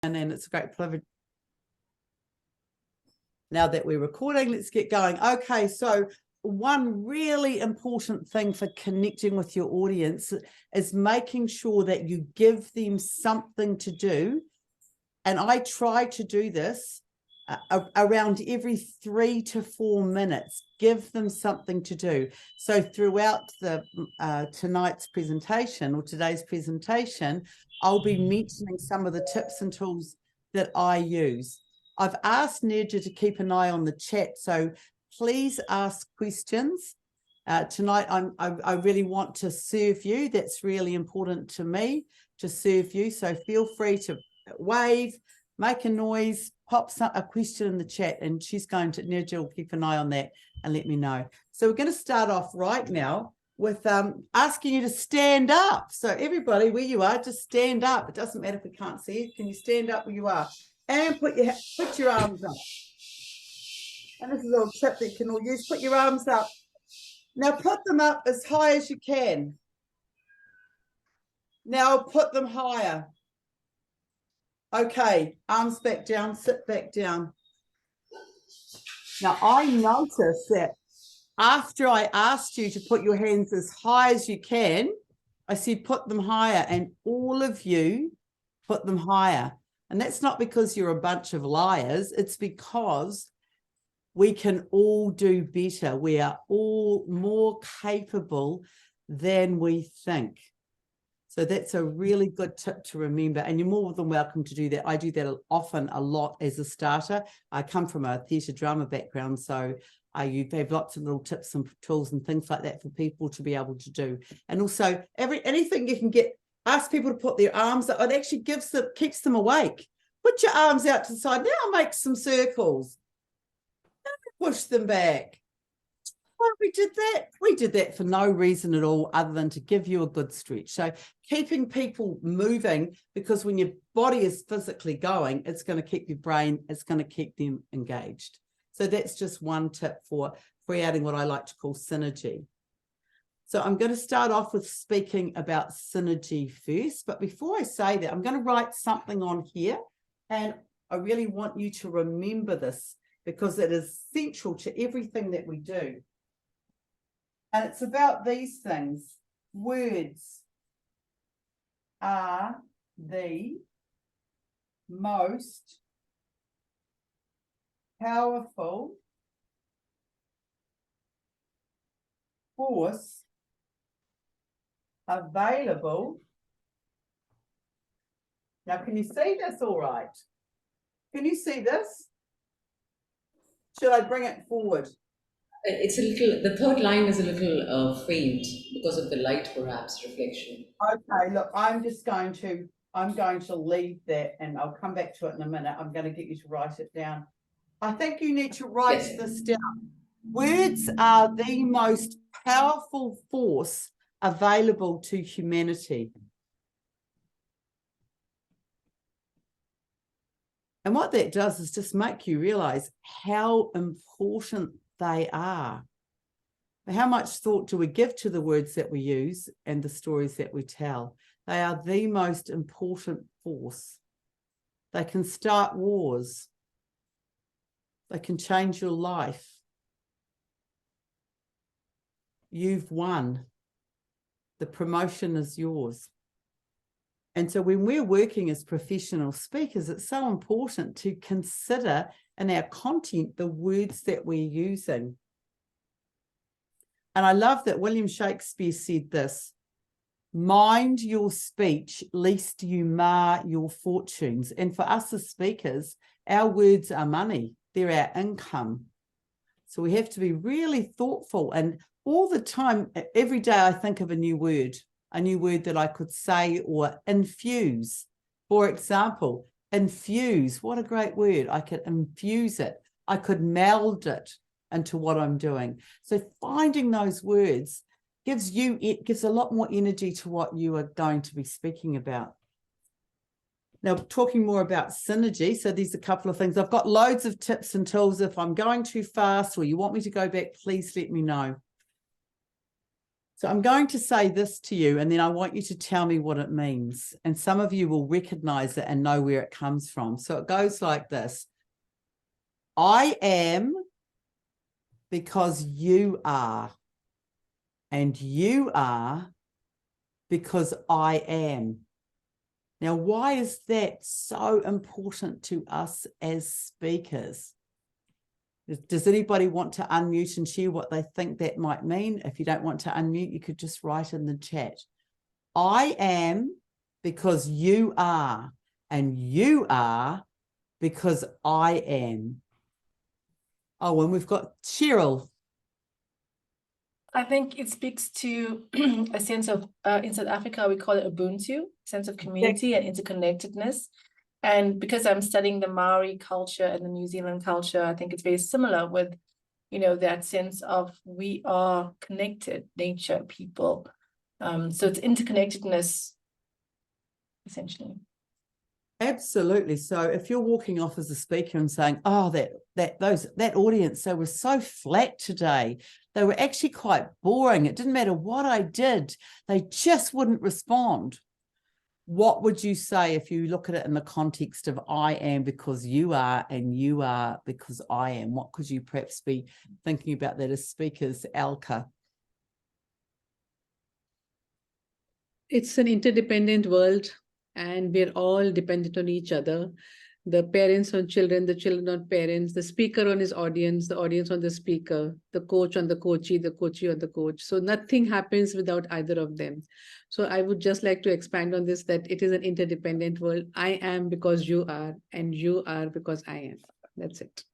and it's a great privilege. Now that we're recording, let's get going. Okay, so one really important thing for connecting with your audience is making sure that you give them something to do. And I try to do this around every 3 to 4 minutes. Give them something to do. So throughout the tonight's presentation or today's presentation, I'll be mentioning some of the tips and tools that I use. I've asked Nirja to keep an eye on the chat, so please ask questions. Tonight, I really want to serve you. That's really important to me, to serve you. So feel free to wave, make a noise, pop a question in the chat, and Nirja will keep an eye on that and let me know. So we're going to start off right now with asking you to stand up. So everybody, where you are, just stand up. It doesn't matter if we can't see you. Can you stand up where you are? And put your arms up. And this is a little tip that you can all use. Put your arms up. Now put them up as high as you can. Now put them higher. Okay, arms back down, sit back down. Now I noticed that after I asked you to put your hands as high as you can, I said put them higher, and all of you put them higher. And that's not because you're a bunch of liars. It's because we can all do better. We are all more capable than we think. So that's a really good tip to remember. And you're more than welcome to do that. I do that often, a lot as a starter. I come from a theatre drama background, so you have lots of little tips and tools and things like that for people to be able to do. And also anything you can ask people to put their arms up. It actually keeps them awake. Put your arms out to the side. Now make some circles. Push them back. Well, we did that. We did that for no reason at all other than to give you a good stretch. So keeping people moving, because when your body is physically going, it's going to keep your brain, it's going to keep them engaged. So that's just one tip for creating what I like to call synergy. So I'm going to start off with speaking about synergy first. But before I say that, I'm going to write something on here. And I really want you to remember this because it is central to everything that we do. And it's about these things. Words are the most powerful force available. Now, can you see this all right? Can you see this? Should I bring it forward? It's a little, the third line is a little faint because of the light, perhaps, reflection. Okay, look, I'm going to leave that and I'll come back to it in a minute. I'm going to get you to write it down. I think you need to write this down. Words are the most powerful force available to humanity. And what that does is just make you realize how important they are. How much thought do we give to the words that we use and the stories that we tell? They are the most important force. They can start wars. They can change your life. You've won. The promotion is yours. And so when we're working as professional speakers, it's so important to consider in our content the words that we're using. And I love that William Shakespeare said this: mind your speech, lest you mar your fortunes. And for us as speakers, our words are money. They're our income. So we have to be really thoughtful. And all the time, every day I think of a new word that I could say or infuse. For example, infuse, what a great word. I could infuse it. I could meld it into what I'm doing. So finding those words gives a lot more energy to what you are going to be speaking about. Now, talking more about synergy, so there's a couple of things. I've got loads of tips and tools. If I'm going too fast or you want me to go back, please let me know. So I'm going to say this to you, and then I want you to tell me what it means. And some of you will recognize it and know where it comes from. So it goes like this. I am because you are. And you are because I am. Now, why is that so important to us as speakers? Does anybody want to unmute and share what they think that might mean? If you don't want to unmute, you could just write in the chat. I am because you are, and you are because I am. Oh, and we've got Cheryl. I think it speaks to a sense of, in South Africa, we call it Ubuntu, sense of community and interconnectedness. And because I'm studying the Maori culture and the New Zealand culture, I think it's very similar with, you know, that sense of we are connected, nature, people. So it's interconnectedness, essentially. Absolutely. So if you're walking off as a speaker and saying, oh, that audience, they were so flat today. They were actually quite boring. It didn't matter what I did. They just wouldn't respond. What would you say if you look at it in the context of I am because you are and you are because I am? What could you perhaps be thinking about that as speakers, Alka? It's an interdependent world, and we're all dependent on each other. The parents on children, the children on parents, the speaker on his audience, the audience on the speaker, the coach on the coachee on the coach. So nothing happens without either of them. So I would just like to expand on this, that it is an interdependent world. I am because you are, and you are because I am. That's it.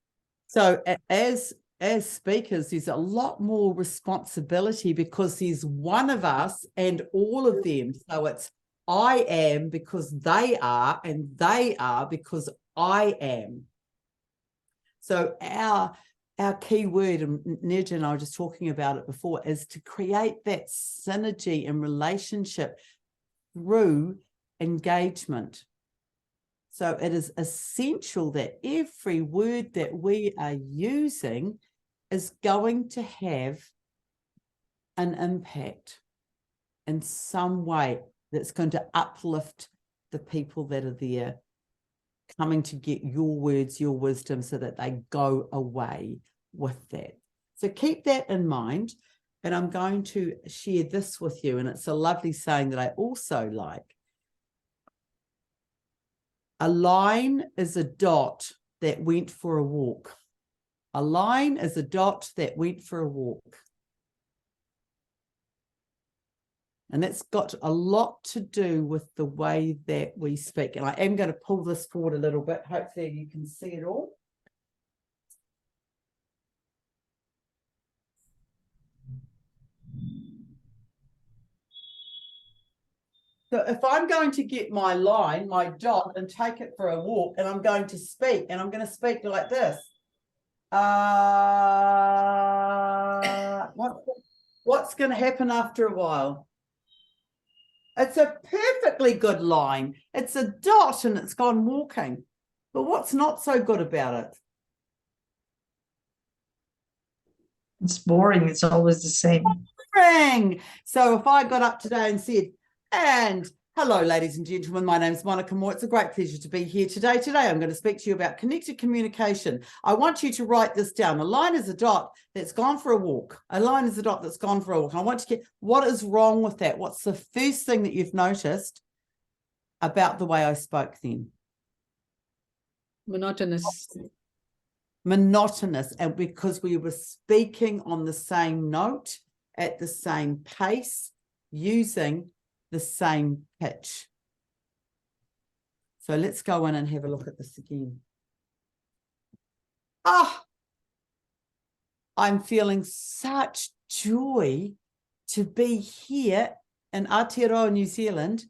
So as speakers, there's a lot more responsibility because there's one of us and all of them. So it's I am because they are, and they are because I am. So our key word, and Nirja and I were just talking about it before, is to create that synergy and relationship through engagement. So it is essential that every word that we are using is going to have an impact in some way that's going to uplift the people that are there, coming to get your words, your wisdom, so that they go away with that. So keep that in mind. And I'm going to share this with you. And it's a lovely saying that I also like. A line is a dot that went for a walk. A line is a dot that went for a walk. And that's got a lot to do with the way that we speak. And I am going to pull this forward a little bit. Hopefully you can see it all. So if I'm going to get my line, my dot, and take it for a walk, and I'm going to speak, and I'm going to speak like this. What's going to happen after a while? It's a perfectly good line. It's a dot and it's gone walking. But what's not so good about it? It's boring. It's always the same. Boring. So if I got up today and said, and hello, ladies and gentlemen, my name is Monica Moore. It's a great pleasure to be here today. Today, I'm going to speak to you about connected communication. I want you to write this down. A line is a dot that's gone for a walk. A line is a dot that's gone for a walk. And I want to get, what is wrong with that? What's the first thing that you've noticed about the way I spoke then? Monotonous. Monotonous. And because we were speaking on the same note, at the same pace, using the same pitch. So let's go in and have a look at this again. I'm feeling such joy to be here in Aotearoa, New Zealand,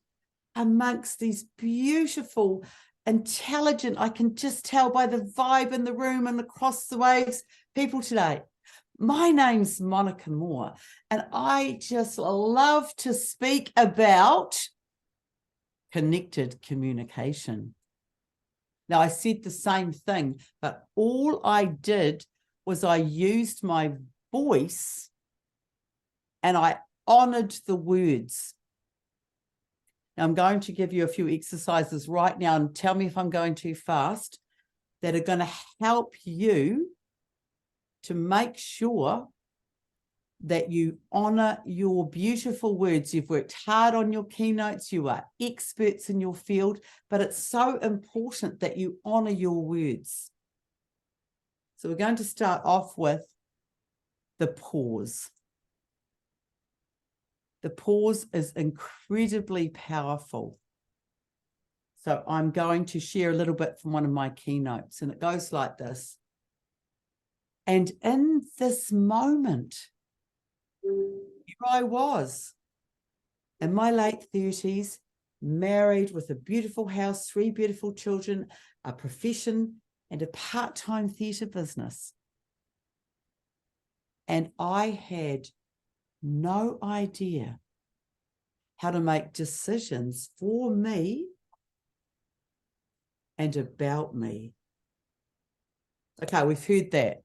amongst these beautiful, intelligent, I can just tell by the vibe in the room and across the waves, people today. My name's Monica Moore, and I just love to speak about connected communication. Now, I said the same thing, but all I did was I used my voice and I honored the words. Now, I'm going to give you a few exercises right now, and tell me if I'm going too fast, that are going to help you to make sure that you honor your beautiful words. You've worked hard on your keynotes. You are experts in your field, but it's so important that you honor your words. So we're going to start off with the pause. The pause is incredibly powerful. So I'm going to share a little bit from one of my keynotes, and it goes like this. And in this moment, here I was in my late 30s, married with a beautiful house, 3 beautiful children, a profession, and a part-time theatre business. And I had no idea how to make decisions for me and about me. Okay, we've heard that.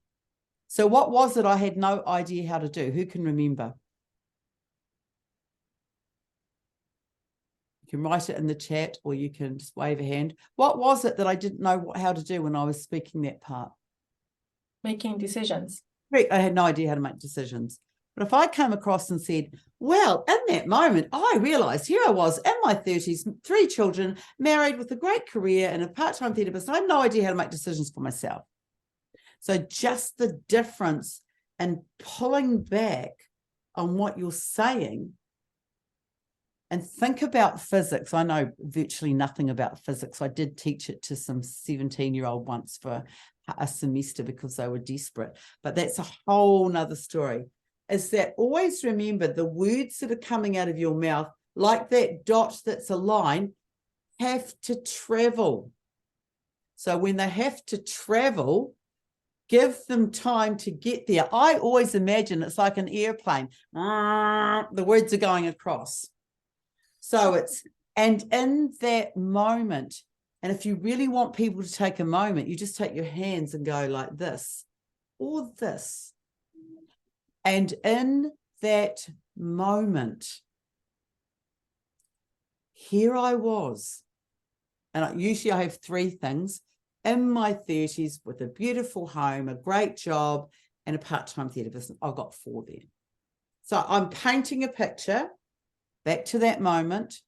So what was it I had no idea how to do? Who can remember? You can write it in the chat, or you can just wave a hand. What was it that I didn't know how to do when I was speaking that part? Making decisions. I had no idea how to make decisions. But if I came across and said, well, in that moment, I realized here I was in my 30s, 3 children, married with a great career and a part-time theatre business. I had no idea how to make decisions for myself. So just the difference in pulling back on what you're saying, and think about physics. I know virtually nothing about physics. I did teach it to some 17-year-old once for a semester because they were desperate. But that's a whole nother story. Is that always remember the words that are coming out of your mouth, like that dot that's a line, have to travel. So when they have to travel, give them time to get there. I always imagine it's like an airplane. The words are going across. So it's, and in that moment, and if you really want people to take a moment, you just take your hands and go like this or this. And in that moment, here I was, and usually I have 3 things, in my 30s with a beautiful home, a great job, and a part-time theatre business. I've got 4 there. So I'm painting a picture back to that moment,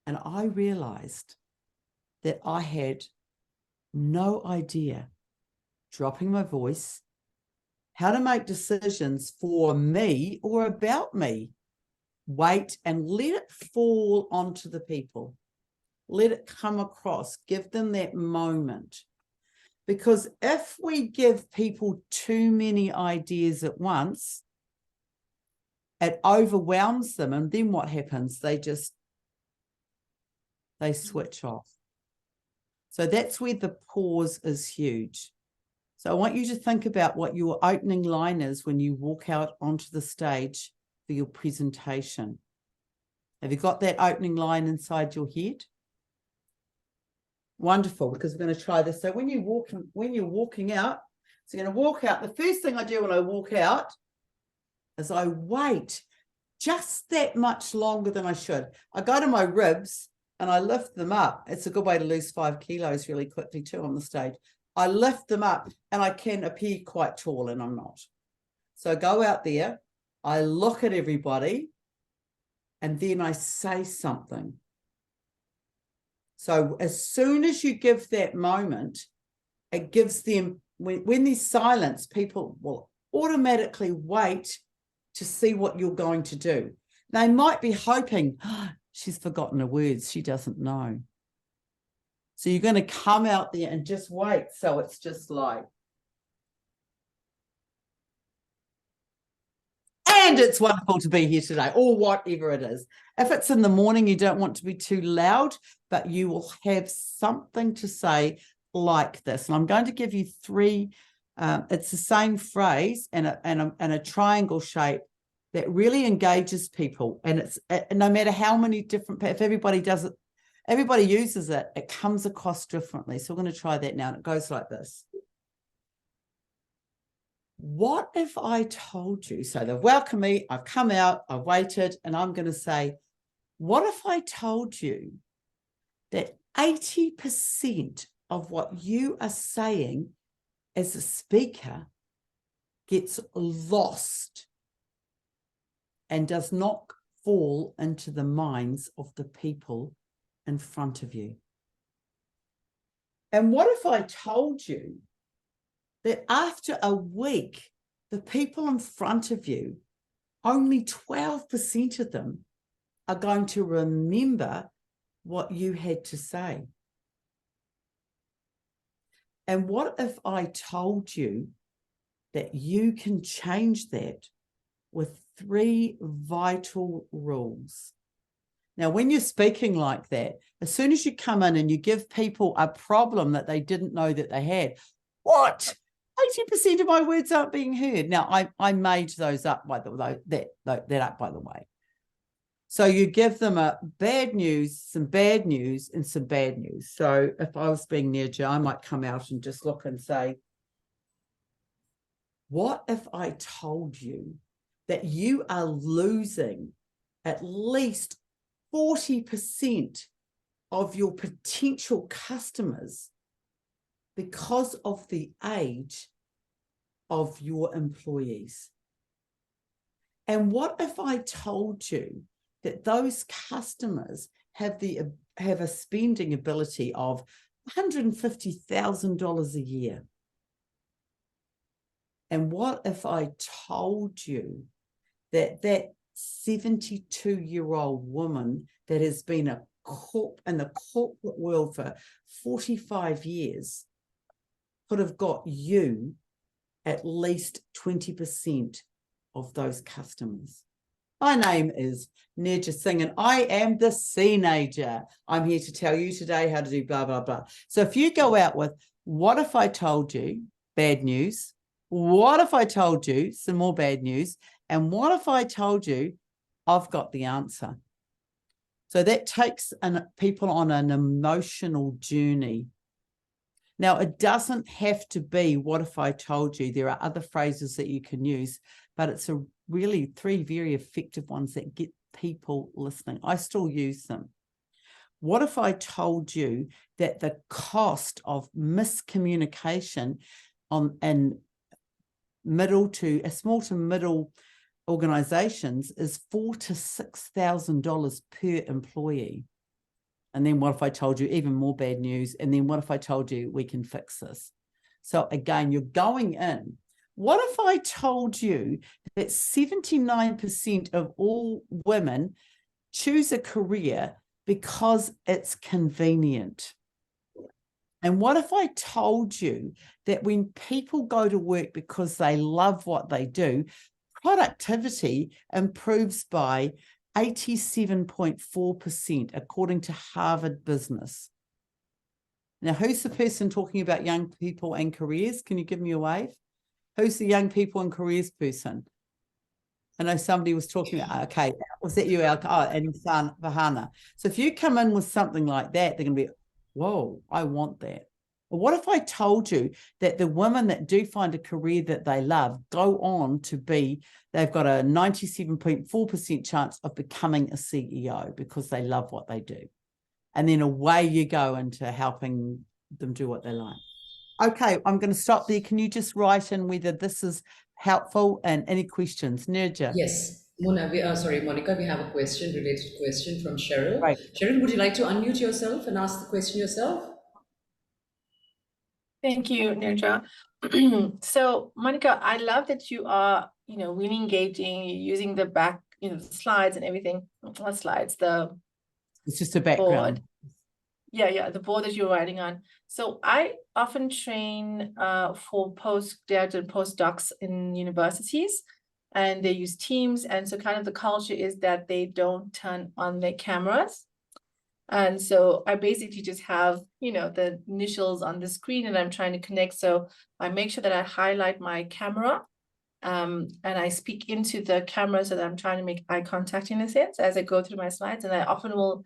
and I realized that I had no idea, dropping my voice, how to make decisions for me or about me. Wait and let it fall onto the people. Let it come across. Give them that moment. Because if we give people too many ideas at once, it overwhelms them. And then what happens? They switch off. So that's where the pause is huge. So I want you to think about what your opening line is when you walk out onto the stage for your presentation. Have you got that opening line inside your head? Wonderful, because we're going to try this. So when you're walking out, so you're going to walk out. The first thing I do when I walk out is I wait just that much longer than I should. I go to my ribs and I lift them up. It's a good way to lose 5 kilos really quickly too on the stage. I lift them up and I can appear quite tall, and I'm not. So I go out there, I look at everybody, and then I say something. So as soon as you give that moment, it gives them, when there's silence, people will automatically wait to see what you're going to do. They might be hoping, oh, she's forgotten her words, she doesn't know. So you're going to come out there and just wait. So it's just like, and it's wonderful to be here today, or whatever it is. If it's in the morning, you don't want to be too loud, but you will have something to say like this. And I'm going to give you 3, it's the same phrase and a triangle shape that really engages people. And it's no matter how many different, if everybody does it, everybody uses it, it comes across differently. So we're going to try that now. And it goes like this. what if I told you, so they've welcomed me, I've come out, I've waited, and I'm going to say, what if I told you that 80% of what you are saying as a speaker gets lost and does not fall into the minds of the people in front of you? And what if I told you that after a week, the people in front of you, only 12% of them are going to remember what you had to say? And what if I told you that you can change that with 3 vital rules? Now, when you're speaking like that, as soon as you come in and you give people a problem that they didn't know that they had, what? 80% of my words aren't being heard. Now, I made those up by the way, that up by the way. So you give them a bad news, some bad news, and some bad news. So if I was being Nirja, I might come out and just look and say, what if I told you that you are losing at least 40% of your potential customers because of the age of your employees? And what if I told you that those customers have a spending ability of $150,000 a year? And what if I told you that 72-year-old woman that has been in the corporate world for 45 years could have got you at least 20% of those customers? My name is Nirja Singh, and I am the Seenager. I'm here to tell you today how to do blah, blah, blah. So if you go out with, what if I told you bad news? What if I told you some more bad news? And what if I told you I've got the answer? So that takes people on an emotional journey. Now, it doesn't have to be, what if I told you? There are other phrases that you can use, but it's really 3 very effective ones that get people listening. I still use them. What if I told you that the cost of miscommunication in small to middle organizations is $4,000 to $6,000 per employee? And then what if I told you even more bad news? And then what if I told you we can fix this? So again, you're going in. What if I told you that 79% of all women choose a career because it's convenient? And what if I told you that when people go to work because they love what they do, productivity improves by 87.4%, according to Harvard Business? Now, who's the person talking about young people and careers? Can you give me a wave? Who's the young people and careers person? I know somebody was talking about, okay, was that you, and Vahana? So if you come in with something like that, they're going to be, whoa, I want that. But what if I told you that the women that do find a career that they love go on to they've got a 97.4% chance of becoming a CEO because they love what they do. And then away you go into helping them do what they like. Okay, I'm going to stop there. Can you just write in whether this is helpful and any questions? Nirja. Yes. Monica, we have a related question from Cheryl. Right. Cheryl, would you like to unmute yourself and ask the question yourself? Thank you, Nirja. So, Monica, I love that you are, really engaging, you're using the back, the slides and everything. Not slides, It's just a background. board. Yeah, the board that you're writing on. So I often train for postgraduate and postdocs in universities, and they use Teams. And so kind of the culture is that they don't turn on their cameras. And so I basically just have, the initials on the screen, and I'm trying to connect. So I make sure that I highlight my camera, and I speak into the camera so that I'm trying to make eye contact in a sense as I go through my slides. And I often will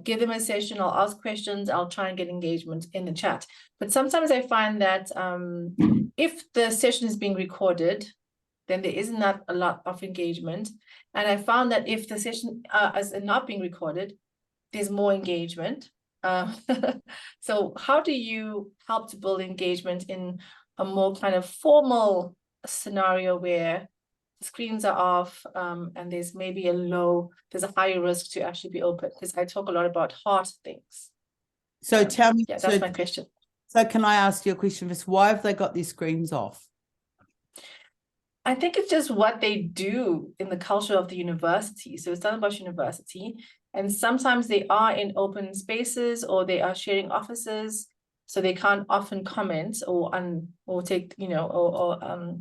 give them a session, I'll ask questions, I'll try and get engagement in the chat. But sometimes I find that if the session is being recorded, then there isn't that a lot of engagement. And I found that if the session is not being recorded, there's more engagement. So how do you help to build engagement in a more kind of formal scenario where the screens are off and there's maybe there's a higher risk to actually be open? Because I talk a lot about hard things. So tell me, Yeah, that's my question. So can I ask you a question first? Why have they got their screens off? I think it's just what they do in the culture of the university. So it's Stellenbosch University, and sometimes they are in open spaces or they are sharing offices, so they can't often comment or take, or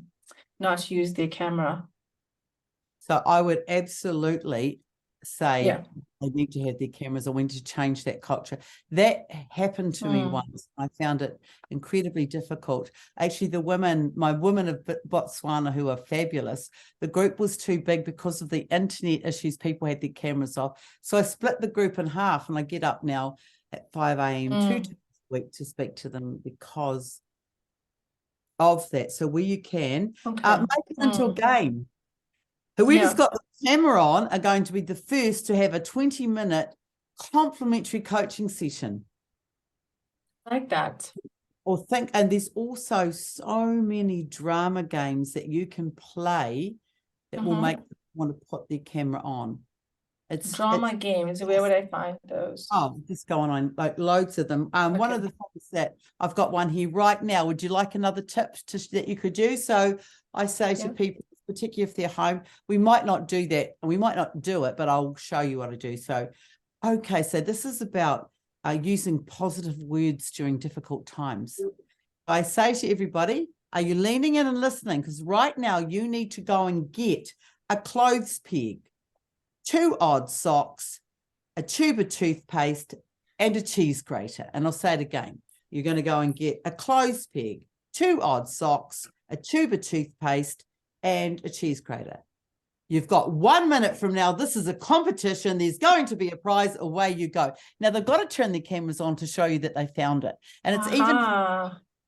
not use their camera. So I would absolutely say Yeah. they need to have their cameras on, when to change that culture. That happened to me once. I found it incredibly difficult. Actually, my women of Botswana, who are fabulous, the group was too big because of the internet issues. People had their cameras off. So I split the group in half, and I get up now at 5 a.m. 2 times a week to speak to them because of that. So where you can, make it into a game. Whoever's got the camera on are going to be the first to have a 20-minute complimentary coaching session. I like that. And there's also so many drama games that you can play that will make them want to put their camera on. Drama games, where would I find those? Oh, just going on, like loads of them. One of the things that I've got one here right now, would you like another tip that you could use? So I say to people, particularly if they're home, we might not do that, and we might not do it, but I'll show you what I do. So, okay, so this is about using positive words during difficult times. I say to everybody, are you leaning in and listening? Because right now you need to go and get a clothes peg, 2 odd socks, a tube of toothpaste, and a cheese grater. And I'll say it again. You're going to go and get a clothes peg, 2 odd socks, a tube of toothpaste, and a cheese grater. You've got 1 minute from now. This is a competition. There's going to be a prize. Away you go. Now they've got to turn their cameras on to show you that they found it. And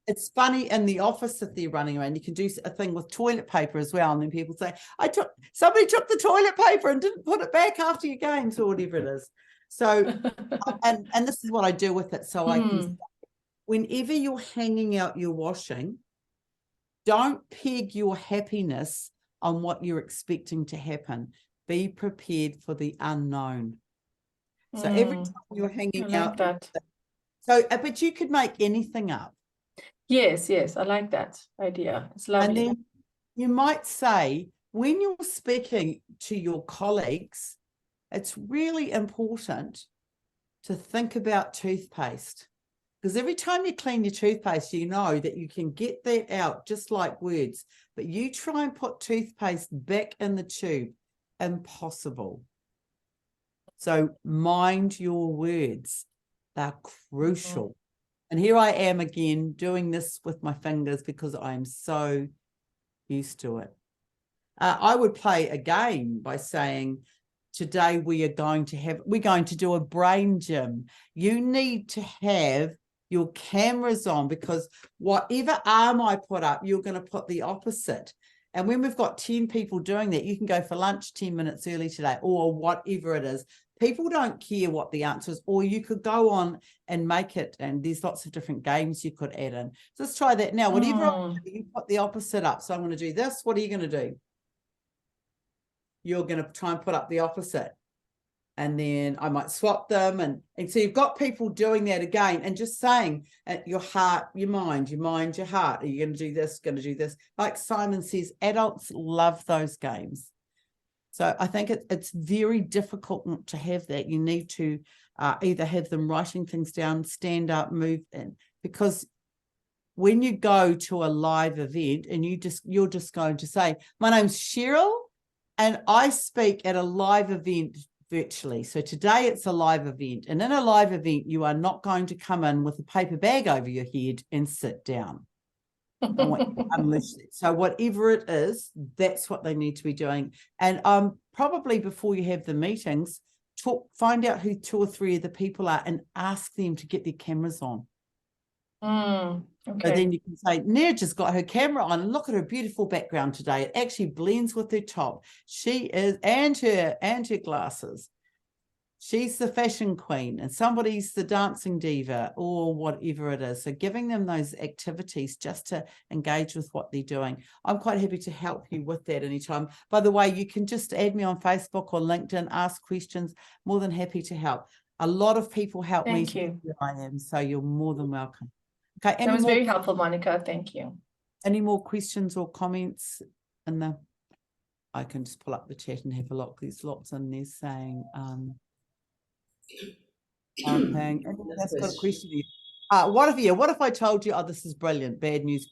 it's funny in the office if they're running around. You can do a thing with toilet paper as well. And then people say, somebody took the toilet paper and didn't put it back after your games, or whatever it is. So, and this is what I do with it. So I can, whenever you're hanging out your washing, don't peg your happiness on what you're expecting to happen. Be prepared for the unknown. So every time you're hanging out, but you could make anything up. Yes, I like that idea. It's lovely. And then you might say, when you're speaking to your colleagues, it's really important to think about toothpaste. Because every time you clean your toothpaste, you know that you can get that out just like words. But you try and put toothpaste back in the tube. Impossible. So mind your words. They're crucial. And here I am again doing this with my fingers because I am so used to it. I would play a game by saying, today we're going to do a brain gym. You need to have your cameras on, because whatever arm I put up, you're going to put the opposite. And when we've got 10 people doing that, you can go for lunch 10 minutes early today, or whatever it is. People don't care what the answer is, or you could go on and make it. And there's lots of different games you could add in. So let's try that now. Whatever you put the opposite up. So I'm going to do this. What are you going to do? You're going to try and put up the opposite. And then I might swap them. And so you've got people doing that again and just saying your heart, your mind, your heart. Are you going to do this? Going to do this? Like Simon says, adults love those games. So I think it's very difficult not to have that. You need to either have them writing things down, stand up, move in, because when you go to a live event and you're just going to say, my name's Cheryl and I speak at a live event virtually. So today it's a live event, and in a live event, you are not going to come in with a paper bag over your head and sit down. So whatever it is, that's what they need to be doing. And probably before you have the meetings, find out who 2 or 3 of the people are and ask them to get their cameras on. So Okay. then you can say, Neerja's got her camera on and look at her beautiful background today. It actually blends with her top. She is, and her glasses. She's the fashion queen and somebody's the dancing diva or whatever it is. So giving them those activities just to engage with what they're doing. I'm quite happy to help you with that anytime. By the way, you can just add me on Facebook or LinkedIn, ask questions. More than happy to help. A lot of people help me Thank you. where I am, so you're more than welcome. Okay, That was very helpful, Monica. Thank you. any more questions or comments in the, I can just pull up the chat and have a look. There's lots in there saying, okay, that's got a question here. What if I told you, oh, this is brilliant, bad news,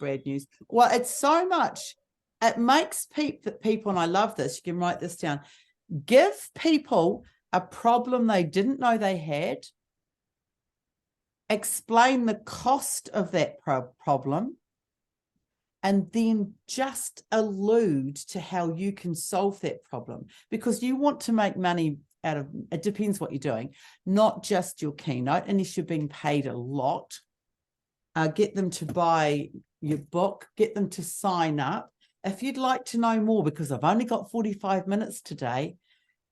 well, it's so much, it makes people, and I love this, you can write this down, give people a problem they didn't know they had, explain the cost of that problem, and then just allude to how you can solve that problem, because you want to make money out of, it depends what you're doing, not just your keynote, unless you're being paid a lot. Get them to buy your book, get them to sign up. If you'd like to know more, because I've only got 45 minutes today,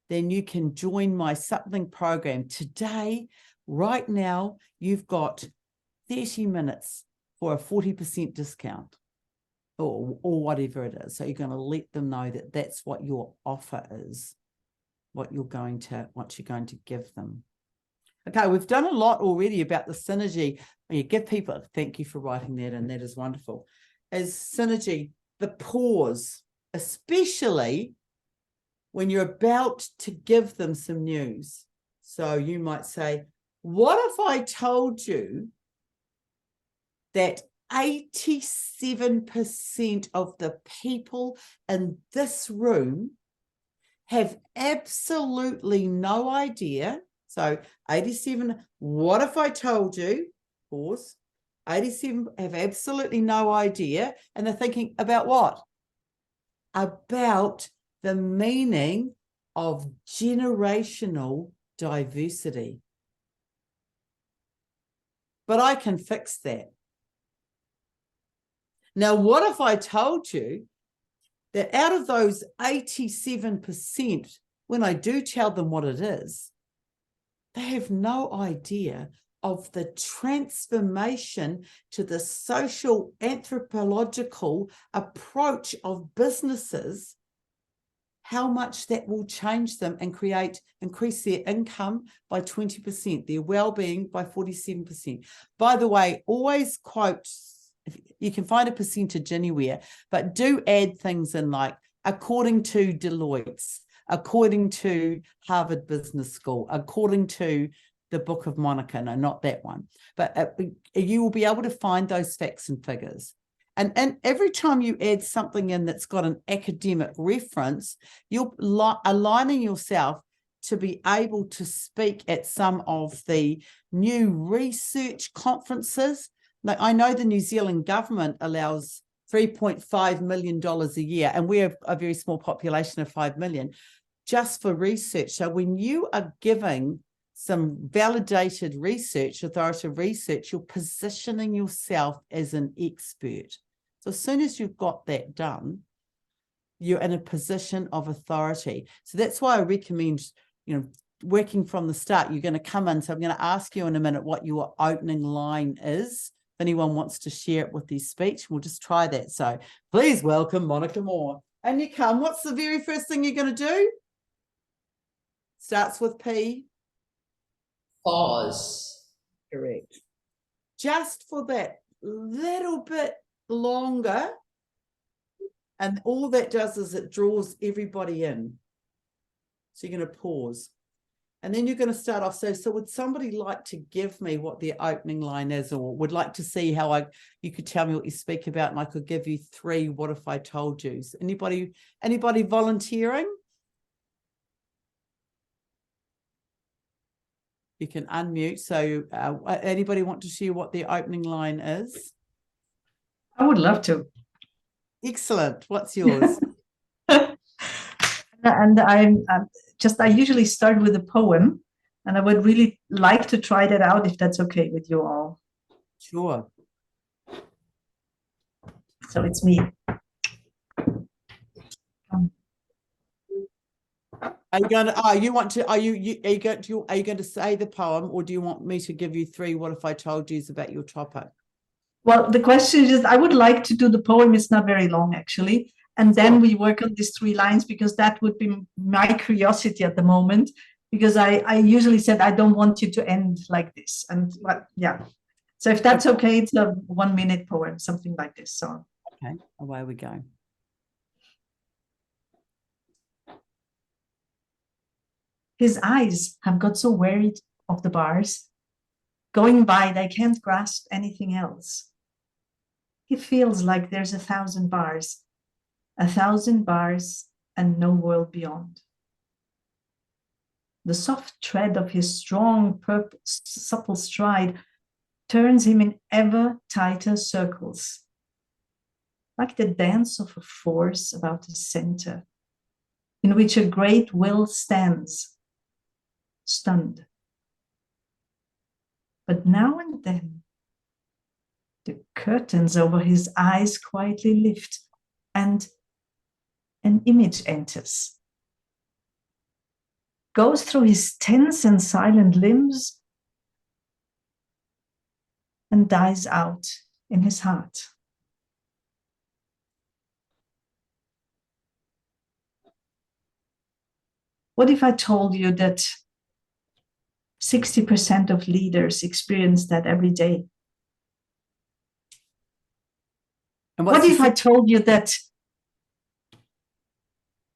then you can join my Something program. Today, right now, you've got 30 minutes for a 40% discount or whatever it is. So you're going to let them know that that's what your offer is, what you're going to give them. Okay, we've done a lot already about the synergy. You give people, thank you for writing that in, that is wonderful. As synergy, the pause, especially when you're about to give them some news. So you might say, what if I told you that 87% of the people in this room have absolutely no idea. So 87, what if I told you, pause, 87 have absolutely no idea, and they're thinking about what? About the meaning of generational diversity. But I can fix that. Now, what if I told you that out of those 87%, when I do tell them what it is, they have no idea of the transformation to the social anthropological approach of businesses, how much that will change them and increase their income by 20%, their well-being by 47%. By the way, always quote, you can find a percentage anywhere, but do add things in like, according to Deloitte's, according to Harvard Business School, according to the Book of Monica, no, not that one, but you will be able to find those facts and figures. And every time you add something in that's got an academic reference, you're aligning yourself to be able to speak at some of the new research conferences. Like, I know the New Zealand government allows $3.5 million a year, and we're a very small population of 5 million, just for research. So when you are giving some validated research, authoritative research, you're positioning yourself as an expert. So as soon as you've got that done, you're in a position of authority. So that's why I recommend, working from the start. You're going to come in. So I'm going to ask you in a minute what your opening line is. If anyone wants to share it with their speech, we'll just try that. So please welcome Monica Moore. And you come. What's the very first thing you're going to do? Starts with P. Pause. Correct. Just for that little bit longer. And all that does is it draws everybody in. So you're going to pause. And then you're going to start off. So would somebody like to give me what their opening line is, or would like to see how you could tell me what you speak about, and I could give you 3 what if I told yous? Anybody volunteering? You can unmute. So anybody want to share what their opening line is? I would love to. Excellent. What's yours? And I usually start with a poem, and I would really like to try that out if that's okay with you all. Sure. So it's me. Are you going to, are you going to say the poem, or do you want me to give you 3 what if I told yous about your topic? Well, the question is, I would like to do the poem. It's not very long, actually. And then we work on these 3 lines, because that would be my curiosity at the moment. Because I usually said, I don't want you to end like this. And yeah. So if that's okay, it's a 1-minute poem, something like this. So Okay, away we go. his eyes have got so wearied of the bars. Going by, they can't grasp anything else. He feels like there's 1,000 bars, 1,000 bars, and no world beyond. The soft tread of his strong, supple stride turns him in ever tighter circles, like the dance of a force about his center, in which a great will stands, stunned. But now and then, the curtains over his eyes quietly lift, and an image enters, goes through his tense and silent limbs, and dies out in his heart. What if I told you that 60% of leaders experience that every day? And what if I told you that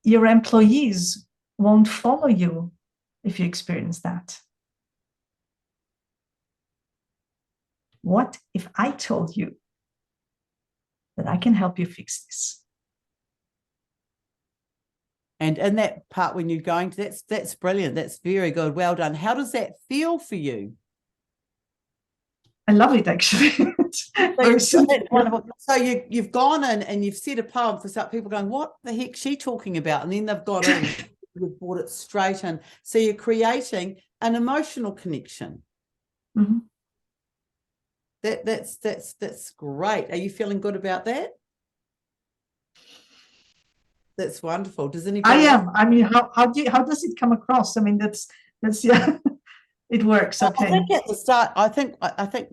your employees won't follow you if you experience that? What if I told you that I can help you fix this? And in that part when you're going to, that's brilliant. That's very good. Well done. How does that feel for you? I love it, actually. That's wonderful. So you've gone in and you've said a poem for some people going, what the heck's she talking about? And then they've got in, you've brought it straight in. So you're creating an emotional connection. Mm-hmm. That's great. Are you feeling good about that? That's wonderful. Does anybody? I am. I mean, how does it come across? I mean, that's yeah. It works. Okay. I think at the start, I think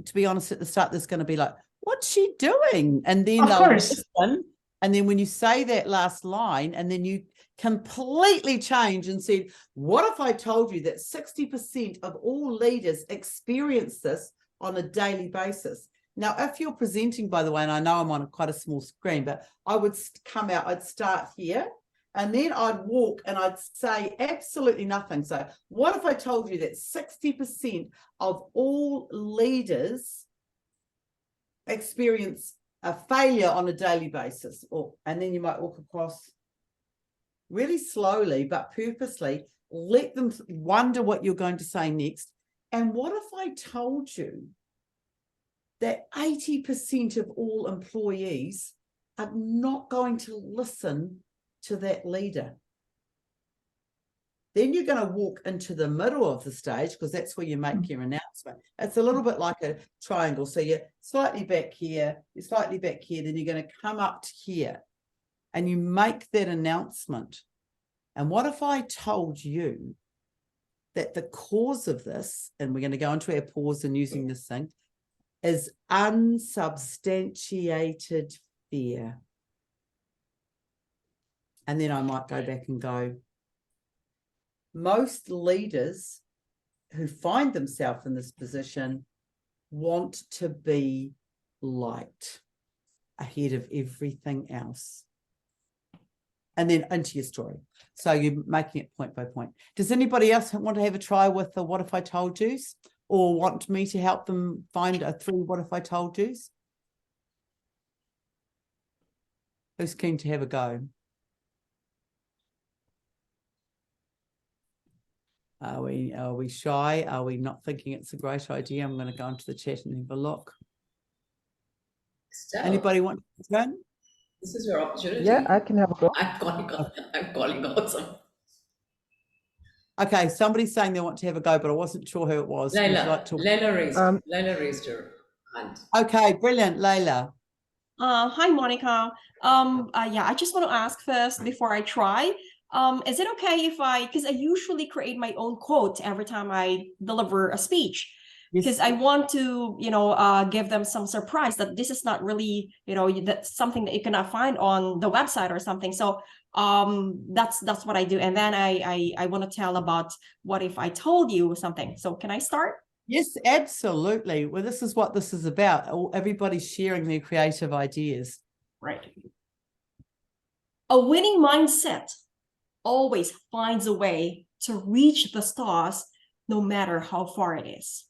to be honest, at the start, there's going to be like, what's she doing? And then they'll listen. And then when you say that last line, and then you completely change and said, what if I told you that 60% of all leaders experience this on a daily basis? Now, if you're presenting, by the way, and I know I'm on quite a small screen, but I would come out, I'd start here, and then I'd walk and I'd say absolutely nothing. So what if I told you that 60% of all leaders experience a failure on a daily basis? And then you might walk across really slowly, but purposely, let them wonder what you're going to say next. And what if I told you that 80% of all employees are not going to listen to that leader? Then you're going to walk into the middle of the stage, because that's where you make your announcement. It's a little bit like a triangle. So you're slightly back here, you're slightly back here, then you're going to come up to here and you make that announcement. And what if I told you that the cause of this, and we're going to go into our pause and using this thing, is unsubstantiated fear? And then I might go back and go, most leaders who find themselves in this position want to be liked ahead of everything else. And then into your story. So you're making it point by point. Does anybody else want to have a try with the what if I told yous? Or want me to help them find a 3 what if I told yous? Who's keen to have a go? Are we shy? Are we not thinking it's a great idea? I'm going to go into the chat and have a look. Steph, Anybody want to turn? this is your opportunity. Yeah, I can have a go. I'm calling out some Okay, somebody's saying they want to have a go, but I wasn't sure who it was. Would you like to- Leila raised her hand. Okay, brilliant, Layla. Hi, Monica. Yeah, I just want to ask first before I try. Is it okay if because I usually create my own quote every time I deliver a speech, because I want to, give them some surprise that this is not really, that's something that you cannot find on the website or something. So that's what I do. And then I want to tell about what if I told you something. So can I start? Yes, absolutely. Well, this is what this is about. Everybody's sharing their creative ideas. Right. A winning mindset always finds a way to reach the stars, no matter how far it is.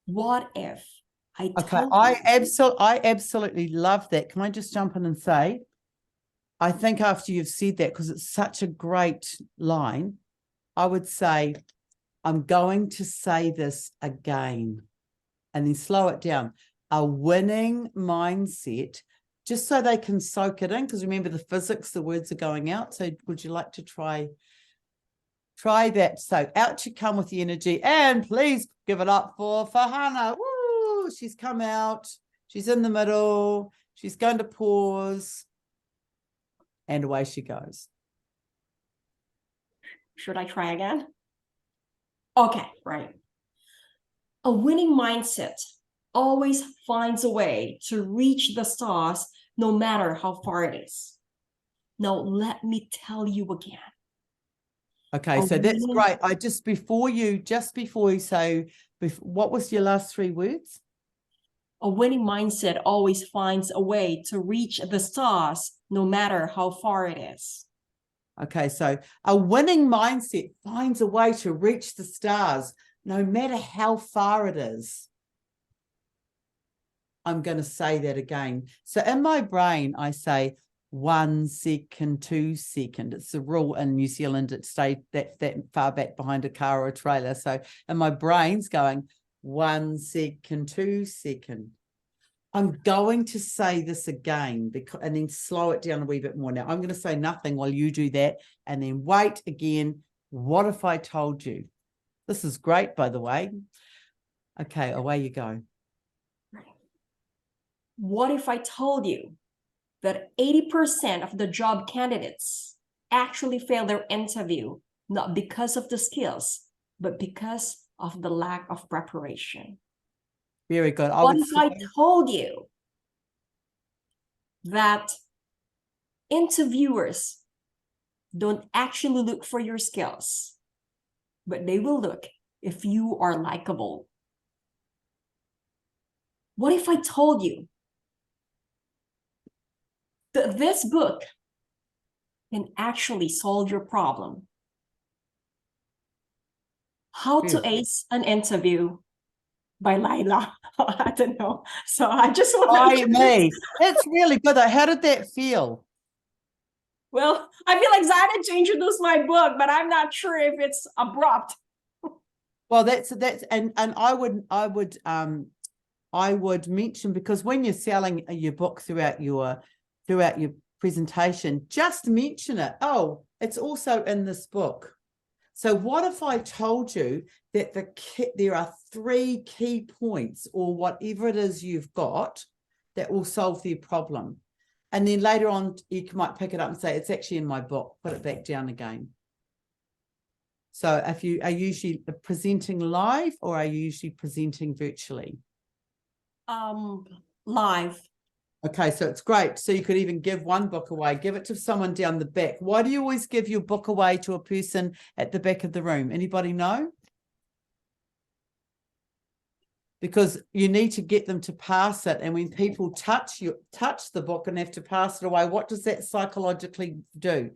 What if I Okay, told I you? absolutely love that. Can I just jump in and say, I think after you've said that, because it's such a great line, I would say, I'm going to say this again, and then slow it down. A winning mindset, just so they can soak it in, because remember the physics, the words are going out. So would you like to try that? So out you come with the energy, and please give it up for Farhana. Woo! She's come out. She's in the middle. She's going to pause. And away she goes. Should I try again? Okay, right. A winning mindset always finds a way to reach the stars, no matter how far it is. Now, let me tell you again. Okay, so that's great. Just before you say, what was your last three words? A winning mindset always finds a way to reach the stars, no matter how far it is. Okay, so a winning mindset finds a way to reach the stars, no matter how far it is. I'm going to say that again. So in my brain, I say 1 second, 2 seconds. It's the rule in New Zealand. It stayed that far back behind a car or a trailer. So and my brain's going 1 second, 2 seconds. I'm going to say this again and then slow it down a wee bit more. Now I'm going to say nothing while you do that and then wait again. What if I told you? This is great, by the way. Okay, away you go. What if I told you that 80% of the job candidates actually fail their interview, not because of the skills, but because of the lack of preparation? Very good. What if I told you that interviewers don't actually look for your skills, but they will look if you are likable? What if I told you that this book can actually solve your problem? How to Ace an Interview by Layla. I don't know. So I just want me. That's really good. How did that feel? Well, I feel excited to introduce my book, but I'm not sure if it's abrupt. Well, that's and I would mention, because when you're selling your book throughout your presentation, just mention it. Oh, it's also in this book. So what if I told you that there are 3 key points or whatever it is you've got that will solve their problem? And then later on, you might pick it up and say, it's actually in my book, put it back down again. So if you are usually presenting live or are you usually presenting virtually? Live. Okay, so it's great. So you could even give one book away, give it to someone down the back. Why do you always give your book away to a person at the back of the room? Anybody know? Because you need to get them to pass it. And when people touch the book and have to pass it away, what does that psychologically do?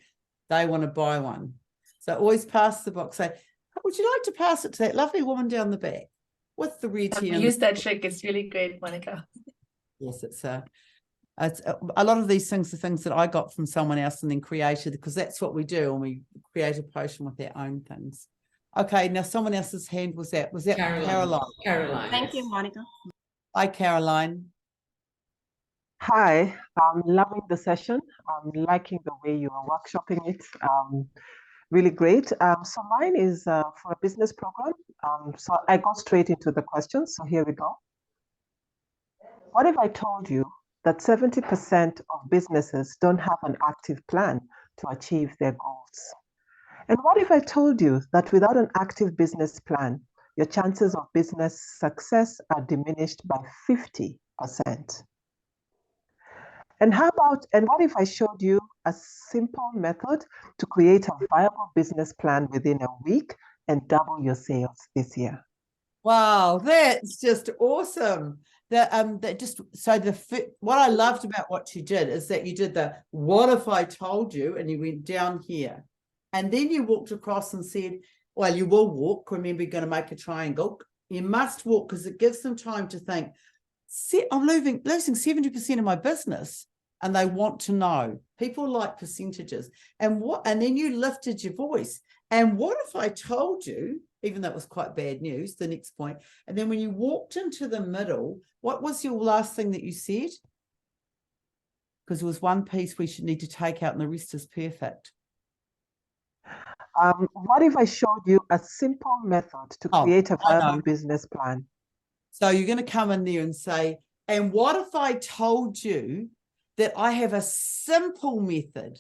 They want to buy one. So always pass the book. Say, would you like to pass it to that lovely woman down the back with the red hair? Use that trick. It's really great, Monica. Yes, it's a lot of these things are things that I got from someone else and then created, because that's what we do when we create a potion with our own things. Okay, now someone else's hand was that Caroline? Caroline. Thank you, Monica. Hi, Caroline. Hi, I'm loving the session. I'm liking the way you are workshopping it. really great. So mine is for a business program. So I go straight into the questions. So here we go. What if I told you that 70% of businesses don't have an active plan to achieve their goals? And what if I told you that without an active business plan, your chances of business success are diminished by 50%? And what if I showed you a simple method to create a viable business plan within a week and double your sales this year? Wow, that's just awesome. What I loved about what you did is that you did the what if I told you, and you went down here, and then you walked across and said, well, you will walk. Remember, you're going to make a triangle. You must walk because it gives them time to think. See, I'm losing 70% of my business, and they want to know. People like percentages. And then you lifted your voice. And what if I told you, even though it was quite bad news, the next point, and then when you walked into the middle, what was your last thing that you said? Because there was one piece we should need to take out and the rest is perfect. What if I showed you a simple method to create a viable business plan? So you're going to come in there and say, and what if I told you that I have a simple method?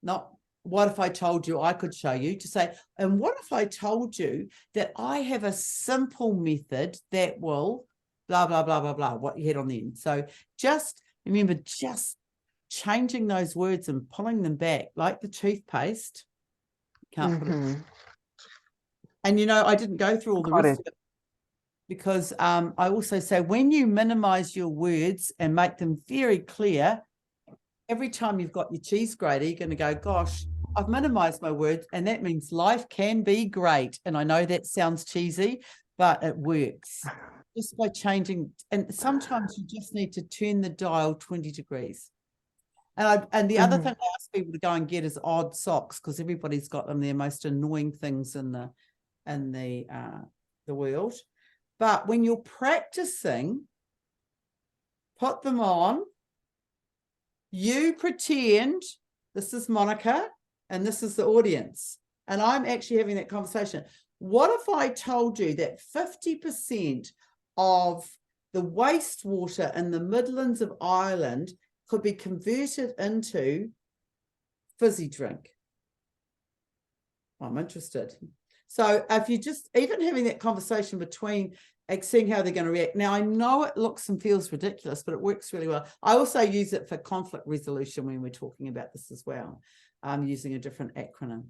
Not what if I told you I could show you, to say, and what if I told you that I have a simple method that will blah, blah, blah, blah, blah, what you had on the end. So just remember, just changing those words and pulling them back like the toothpaste. Can't put it. And, you know, I didn't go through all the rest of it because I also say when you minimize your words and make them very clear, every time you've got your cheese grater, you're going to go, gosh, I've minimized my words, and that means life can be great. And I know that sounds cheesy, but it works just by changing. And sometimes you just need to turn the dial 20 degrees. And the other thing I ask people to go and get is odd socks, because everybody's got them. They're most annoying things in the world. But when you're practicing, put them on. You pretend this is Monica and this is the audience. And I'm actually having that conversation. What if I told you that 50% of the wastewater in the Midlands of Ireland could be converted into fizzy drink? I'm interested. So if you just, even having that conversation between seeing how they're going to react. Now, I know it looks and feels ridiculous, but it works really well. I also use it for conflict resolution when we're talking about this as well, using a different acronym.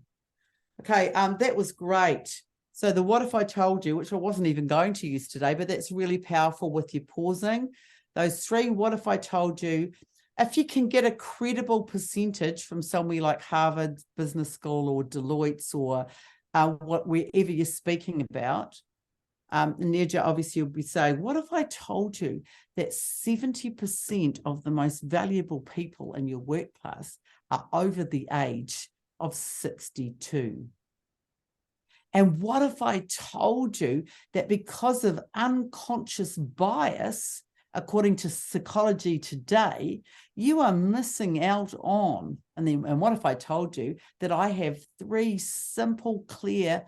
Okay, that was great. So the what if I told you, which I wasn't even going to use today, but that's really powerful with your pausing. Those three, what if I told you, if you can get a credible percentage from somewhere like Harvard Business School or Deloitte's or wherever you're speaking about, Nedja obviously will be saying, what if I told you that 70% of the most valuable people in your workplace are over the age of 62? And what if I told you that because of unconscious bias, according to Psychology Today, you are missing out on, and what if I told you that I have 3 simple, clear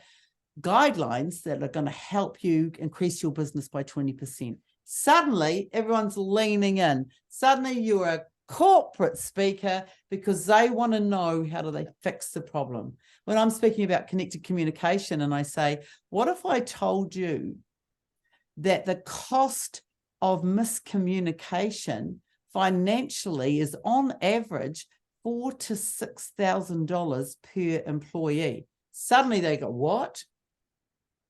guidelines that are going to help you increase your business by 20%. Suddenly, everyone's leaning in. Suddenly, you're a corporate speaker because they want to know how do they fix the problem. When I'm speaking about connected communication and I say, what if I told you that the cost of miscommunication financially is on average $4,000 to $6,000 per employee? Suddenly they go, what?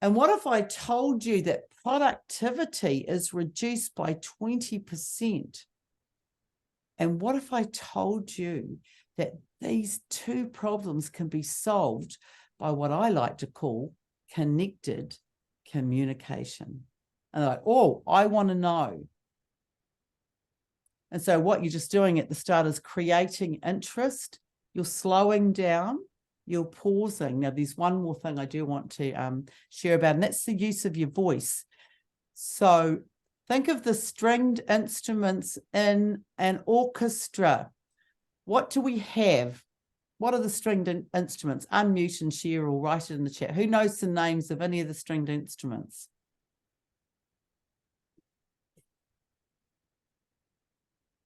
And what if I told you that productivity is reduced by 20%? And what if I told you that these 2 problems can be solved by what I like to call connected communication? And they're like, oh, I want to know. And so what you're just doing at the start is creating interest. You're slowing down. You're pausing. Now, there's one more thing I do want to share about, and that's the use of your voice. So think of the stringed instruments in an orchestra. What do we have? What are the stringed instruments? Unmute and share or write it in the chat. Who knows the names of any of the stringed instruments?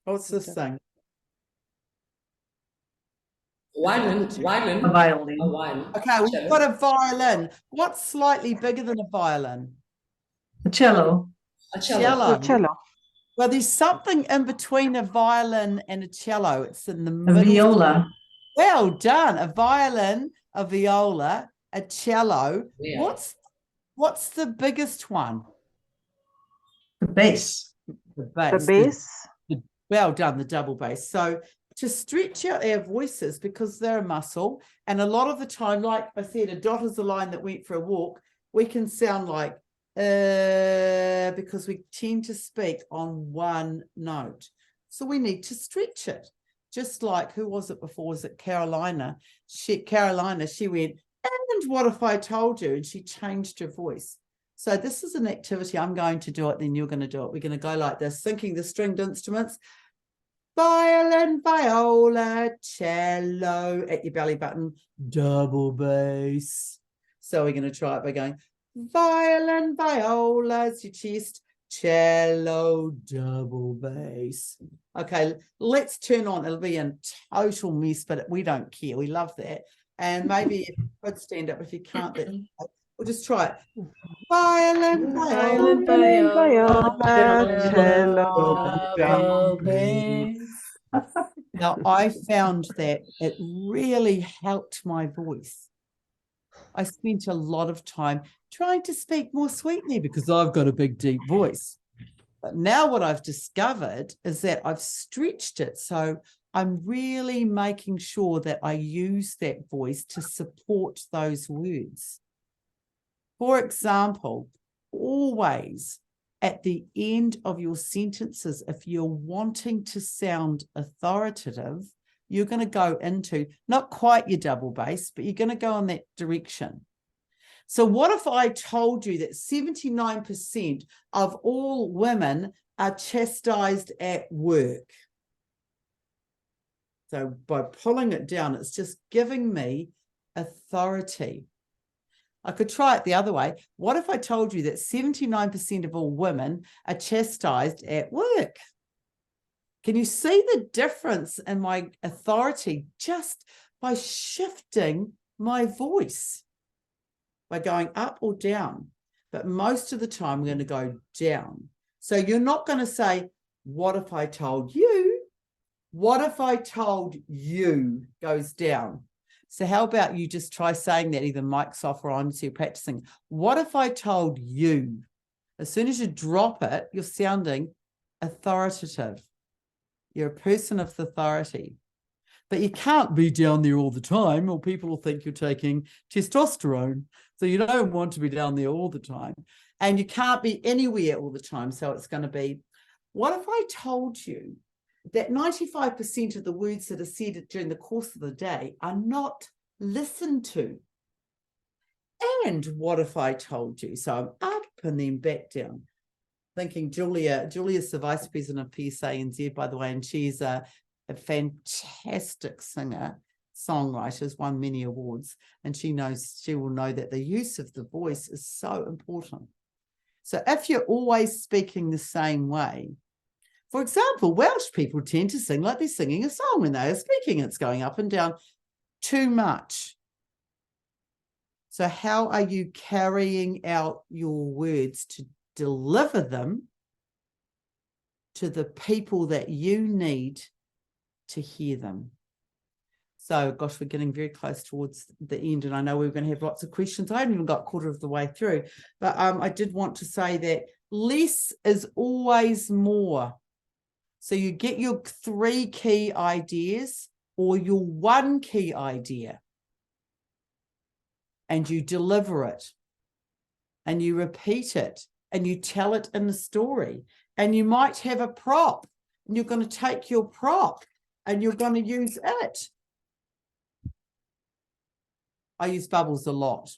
What's this thing? Violin, A violin, violin. a violin. Okay, we've Cello. got a violin. What's slightly bigger than a violin? A cello. A cello. Cello. Cello. Well, there's something in between a violin and a cello. It's in the A middle. viola. Well done. A violin, a viola, a cello. Yeah. What's the biggest one? The bass. The bass. The bass. Well done, the double bass. So to stretch out our voices, because they're a muscle, and a lot of the time, like I said, a dot is a line that went for a walk, we can sound like because we tend to speak on one note. So we need to stretch it. Just like, who was it before? Was it Carolina? She went, and what if I told you? And she changed her voice. So this is an activity. I'm going to do it, then you're going to do it. We're going to go like this, thinking the stringed instruments. Violin, viola, cello, at your belly button, double bass. So we're going to try it by going, violin, viola, it's your chest, cello, double bass. Okay, let's turn on. It'll be a total mess, but we don't care. We love that. And maybe if you could stand up, if you can't, we'll just try it. Violin, Violin, viola, viola, cello, cello. bass. Now, I found that it really helped my voice. I spent a lot of time trying to speak more sweetly because I've got a big, deep voice. But now what I've discovered is that I've stretched it. So I'm really making sure that I use that voice to support those words. For example, always at the end of your sentences, if you're wanting to sound authoritative, you're going to go into not quite your double bass, but you're going to go in that direction. So what if I told you that 79% of all women are chastised at work? So by pulling it down, it's just giving me authority. I could try it the other way. What if I told you that 79% of all women are chastised at work? Can you see the difference in my authority just by shifting my voice? By going up or down. But most of the time, we're going to go down. So you're not going to say, what if I told you? What if I told you goes down? So how about you just try saying that, either mic's off or on, so you're practicing. What if I told you? As soon as you drop it, you're sounding authoritative. You're a person of authority. But you can't be down there all the time, or people will think you're taking testosterone. So you don't want to be down there all the time. And you can't be anywhere all the time. So it's going to be, what if I told you that 95% of the words that are said during the course of the day are not listened to? And what if I told you? So I'm up and then back down. Thinking Julia's the vice president of PSANZ, by the way, and she's a fantastic singer, songwriter, has won many awards, and she will know that the use of the voice is so important. So if you're always speaking the same way, for example, Welsh people tend to sing like they're singing a song when they are speaking. It's going up and down too much. So how are you carrying out your words to deliver them to the people that you need to hear them? So, gosh, we're getting very close towards the end, and I know we're going to have lots of questions. I haven't even got a quarter of the way through, but I did want to say that less is always more. So you get your 3 key ideas or your 1 key idea, and you deliver it, and you repeat it, and you tell it in a story, and you might have a prop, and you're going to take your prop and you're going to use it. I use bubbles a lot.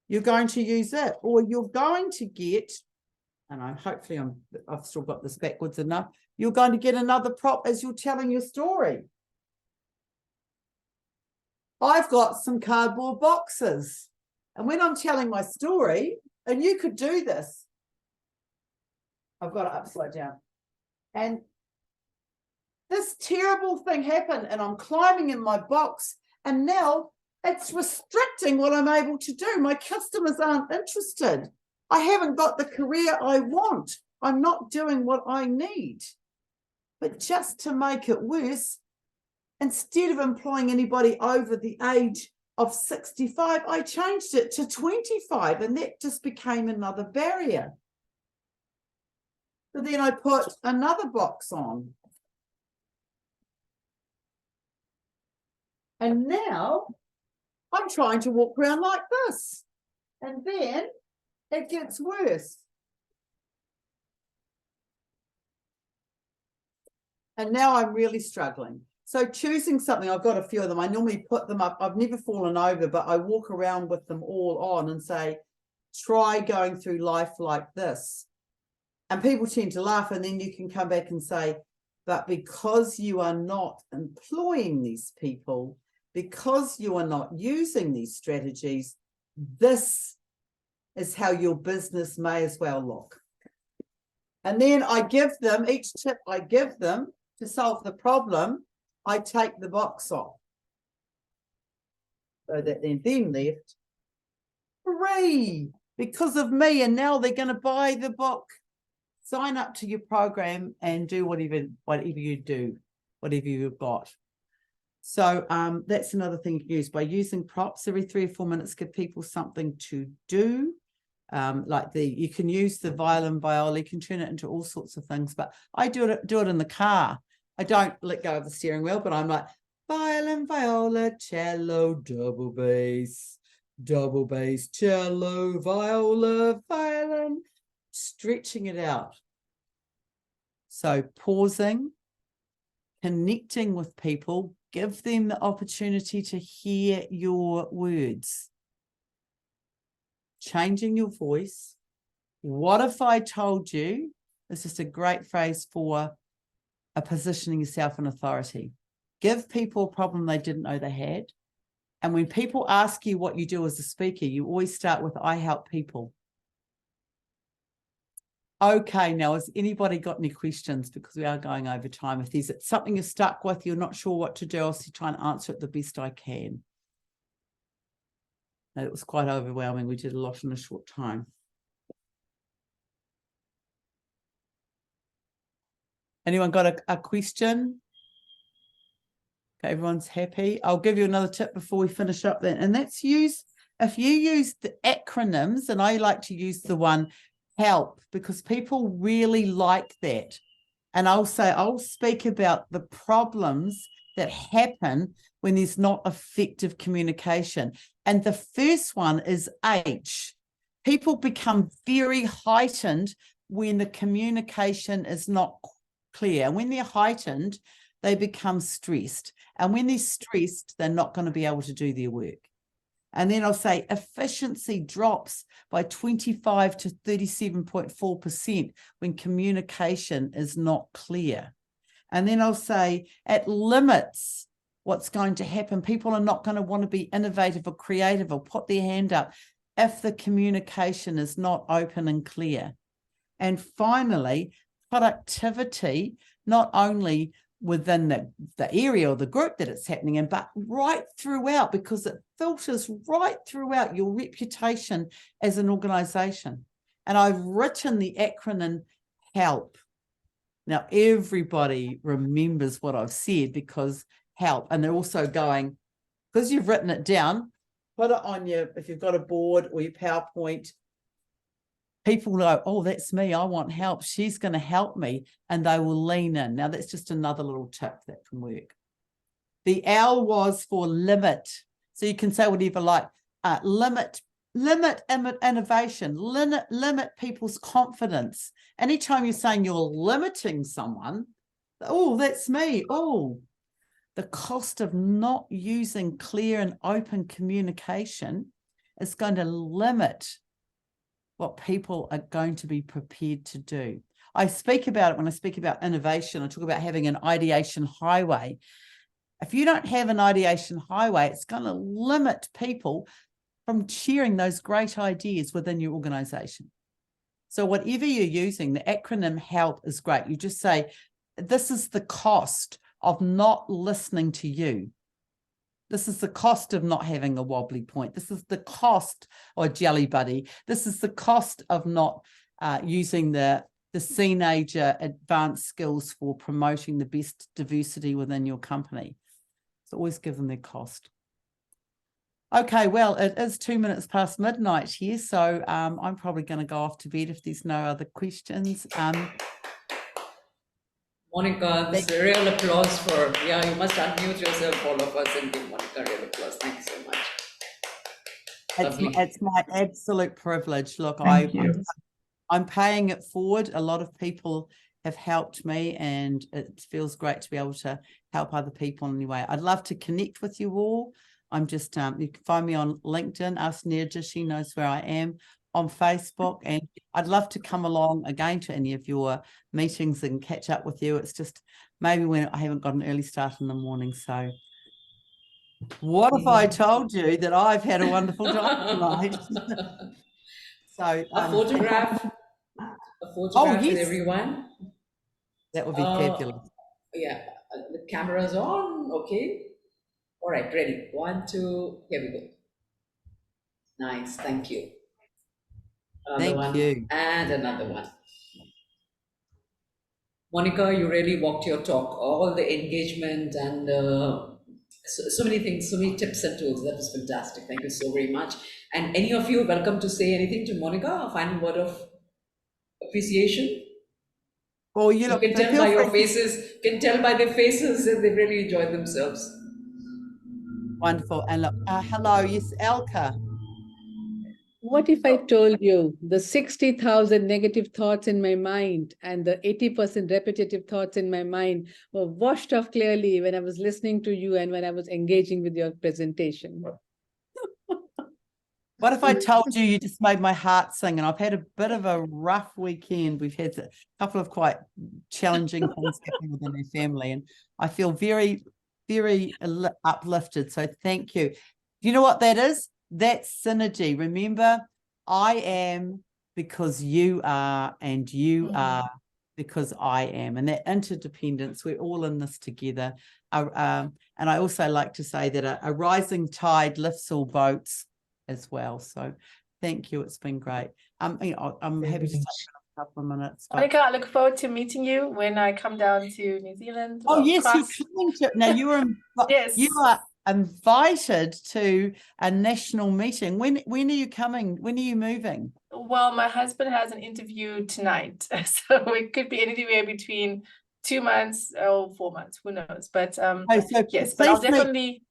You're going to use it, or you're going to get, and hopefully I've still got this backwards enough, you're going to get another prop as you're telling your story. I've got some cardboard boxes. And when I'm telling my story, and you could do this, I've got it upside down. And this terrible thing happened, and I'm climbing in my box, and now it's restricting what I'm able to do. My customers aren't interested. I haven't got the career I want. I'm not doing what I need. But just to make it worse, instead of employing anybody over the age of 65, I changed it to 25, and that just became another barrier. So then I put another box on. And now I'm trying to walk around like this. And then it gets worse. And now I'm really struggling. So choosing something, I've got a few of them. I normally put them up. I've never fallen over, but I walk around with them all on and say, try going through life like this. And people tend to laugh, and then you can come back and say, but because you are not employing these people, because you are not using these strategies, this is how your business may as well look. And then I give them, each tip I give them to solve the problem, I take the box off. So that they're then left free because of me. And now they're going to buy the book, sign up to your program, and do whatever you do, whatever you've got. So that's another thing you can use. By using props every 3 or 4 minutes, give people something to do. Like you can use the violin, viola, you can turn it into all sorts of things, but I do it in the car. I don't let go of the steering wheel, but I'm like, violin, viola, cello, double bass, cello, viola, violin, stretching it out. So pausing, connecting with people, give them the opportunity to hear your words. Changing your voice. What if I told you? This is a great phrase for positioning yourself in authority. Give people a problem they didn't know they had. And when people ask you what you do as a speaker, you always start with, I help people. Okay, now, has anybody got any questions? Because we are going over time. If there's something you're stuck with, you're not sure what to do, I'll try and answer it the best I can. It was quite overwhelming. We did a lot in a short time. Anyone got a question? Okay, everyone's happy. I'll give you another tip before we finish up then. And that's if you use the acronyms, and I like to use the one HELP, because people really like that. And I'll speak about the problems that happen when there's not effective communication. And the first one is H. People become very heightened when the communication is not clear. And when they're heightened, they become stressed. And when they're stressed, they're not going to be able to do their work. And then I'll say efficiency drops by 25 to 37.4% when communication is not clear. And then I'll say it limits what's going to happen. People are not going to want to be innovative or creative or put their hand up if the communication is not open and clear. And finally, productivity, not only within the area or the group that it's happening in, but right throughout, because it filters right throughout your reputation as an organization. And I've written the acronym HELP. Now, everybody remembers what I've said because HELP. And they're also going, because you've written it down, put it on if you've got a board or your PowerPoint, people know, oh, that's me. I want help. She's going to help me. And they will lean in. Now, that's just another little tip that can work. The L was for limit. So you can say whatever, like limit innovation, limit people's confidence. Anytime you're saying you're limiting someone, oh, that's me. Oh, the cost of not using clear and open communication is going to limit what people are going to be prepared to do. I speak about it when I speak about innovation. I talk about having an ideation highway. If you don't have an ideation highway, it's going to limit people from sharing those great ideas within your organization. So whatever you're using, the acronym HELP is great. You just say, this is the cost of not listening to you. This is the cost of not having a wobbly point. This is the cost, or jelly buddy. This is the cost of not using the Seenager advanced skills for promoting the best diversity within your company. So always give them their cost. Okay, well, it is 2 minutes past midnight here, so I'm probably going to go off to bed if there's no other questions. Monica, this is a real applause for, you must unmute yourself, all of us, and give Monica a real applause. Thank you so much. It's my absolute privilege. Look, Thank you. I'm paying it forward. A lot of people have helped me, and it feels great to be able to help other people anyway. I'd love to connect with you all. I'm just, you can find me on LinkedIn, Ask Nirja, she knows where I am, on Facebook, and I'd love to come along again to any of your meetings and catch up with you. It's just maybe when I haven't got an early start in the morning. So what if I told you that I've had a wonderful time tonight? So a photograph yes. with everyone. That would be fabulous. Yeah, the camera's on. Okay. All right, ready. 1, 2, here we go. Nice, thank you. Thank you. And another one. Monica, you really walked your talk. All the engagement and so many things, so many tips and tools. That was fantastic. Thank you so very much. And any of you welcome to say anything to Monica, a final word of appreciation? Well, you can tell by your faces, can tell by their faces that they really enjoyed themselves. Wonderful. And look, hello, yes, Elka. What if I told you the 60,000 negative thoughts in my mind and the 80% repetitive thoughts in my mind were washed off clearly when I was listening to you and when I was engaging with your presentation? What if I told you you just made my heart sing? And I've had a bit of a rough weekend. We've had a couple of quite challenging things happening within our family, and I feel very, very uplifted. So thank you. You know what that is? That's synergy. Remember, I am because you are, and you are because I am. And that interdependence, we're all in this together. And I also like to say that a rising tide lifts all boats as well. So thank you. It's been great. I'm happy to take a couple of minutes. Monica, I look forward to meeting you when I come down to New Zealand. Oh, yes, you're coming to, now you are, yes. You are invited to a national meeting. When are you coming? When are you moving? Well, my husband has an interview tonight, so it could be anywhere between 2 months or 4 months, who knows? But yes, but I'll definitely.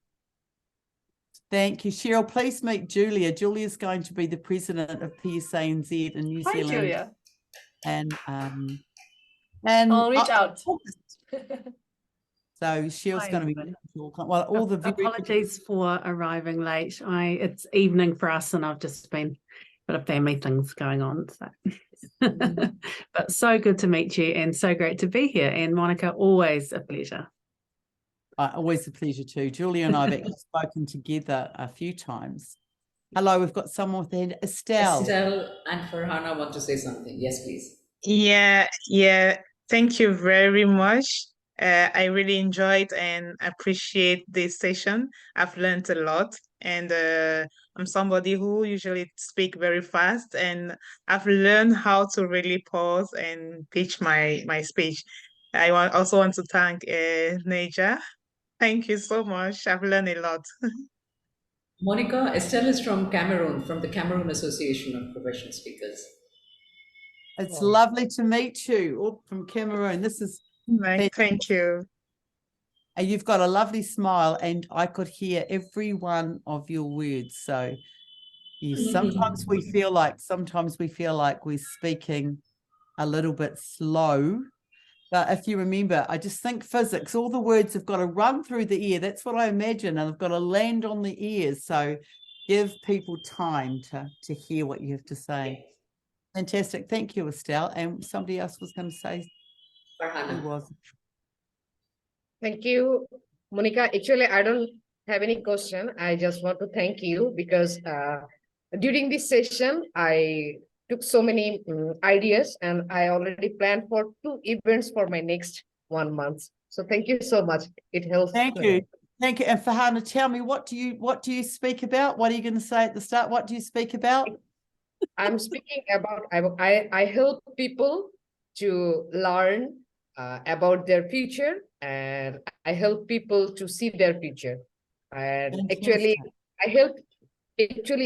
Thank you, Cheryl. Please meet Julia. Julia's going to be the president of PSANZ in New Zealand. Hi, Julia. And I'll reach out. So Cheryl's going to be well. All the apologies for arriving late. It's evening for us, and I've just been a bit of family things going on. So, but so good to meet you, and so great to be here. And Monica, always a pleasure. Always a pleasure too. Julia and I have actually spoken together a few times. Hello, we've got someone with their Estelle. Estelle and Farhana want to say something. Yes, please. Yeah. Thank you very much. I really enjoyed and appreciate this session. I've learned a lot, and I'm somebody who usually speak very fast, and I've learned how to really pause and pitch my speech. I also want to thank Nirja. Thank you so much. I've learned a lot. Monica, Estelle is from Cameroon, from the Cameroon Association of Professional Speakers. It's lovely to meet you, all from Cameroon. This is thank you. And you've got a lovely smile, and I could hear every one of your words. So yes, sometimes we feel like we're speaking a little bit slow. But if you remember, I just think physics, all the words have got to run through the ear. That's what I imagine, and they've got to land on the ears. So give people time to hear what you have to say. Fantastic. Thank you, Estelle. And somebody else was going to say. Farhana. Who was? Thank you. Monica, actually, I don't have any question. I just want to thank you because during this session, I took so many ideas and I already planned for 2 events for my next 1 month. So thank you so much. It helps. Thank you. Thank you. And Farhana, tell me, what do you speak about? What are you going to say at the start? What do you speak about? I'm speaking about, I help people to learn about their future, and I help people to see their future. And actually, I help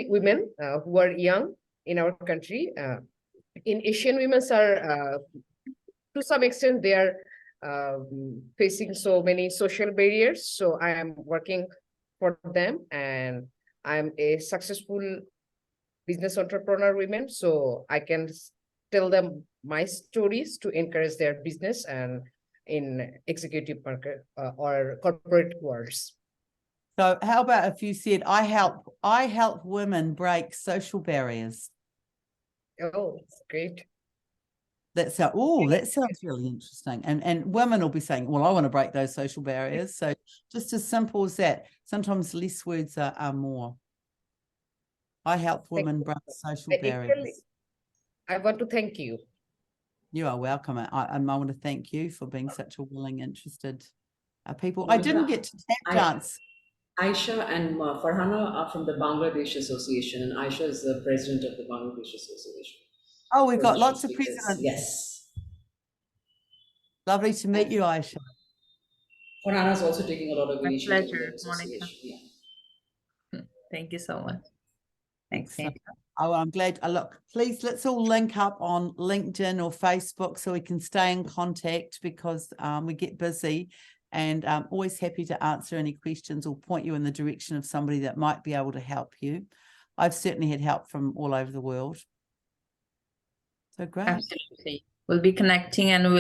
women who are young in our country. In Asian, women are, to some extent, they are facing so many social barriers. So I am working for them, and I'm a successful business entrepreneur women, so I can tell them my stories to encourage their business and in executive market or corporate worlds. So how about if you said, I help women break social barriers? Oh, great. That sounds really interesting. And women will be saying, well, I want to break those social barriers. So just as simple as that. Sometimes less words are more. I help women break social barriers. I want to thank you. You are welcome. I want to thank you for being such a willing, interested people. I didn't get to tap dance. Aisha and Farhana are from the Bangladesh Association, and Aisha is the president of the Bangladesh Association. Oh, we've got lots of presidents. Yes. Lovely to meet you, Aisha. Farhana is also taking a lot of initiative. Pleasure, Monica. Yeah. Thank you so much. Thanks. Oh, I'm glad. Look, please, let's all link up on LinkedIn or Facebook so we can stay in contact, because we get busy, and I'm always happy to answer any questions or point you in the direction of somebody that might be able to help you. I've certainly had help from all over the world. So great. Absolutely. We'll be connecting, and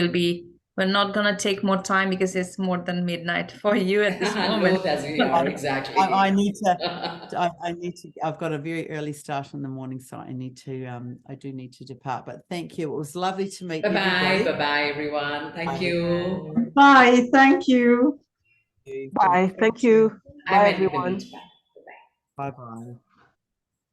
we're not going to take more time because it's more than midnight for you at this moment. No, exactly. I need to, I've got a very early start in the morning, so I do need to depart, but thank you. It was lovely to meet you. Bye-bye, everyone. Thank you. Bye. Thank you. Bye. Thank you. Bye, everyone. Bye-bye.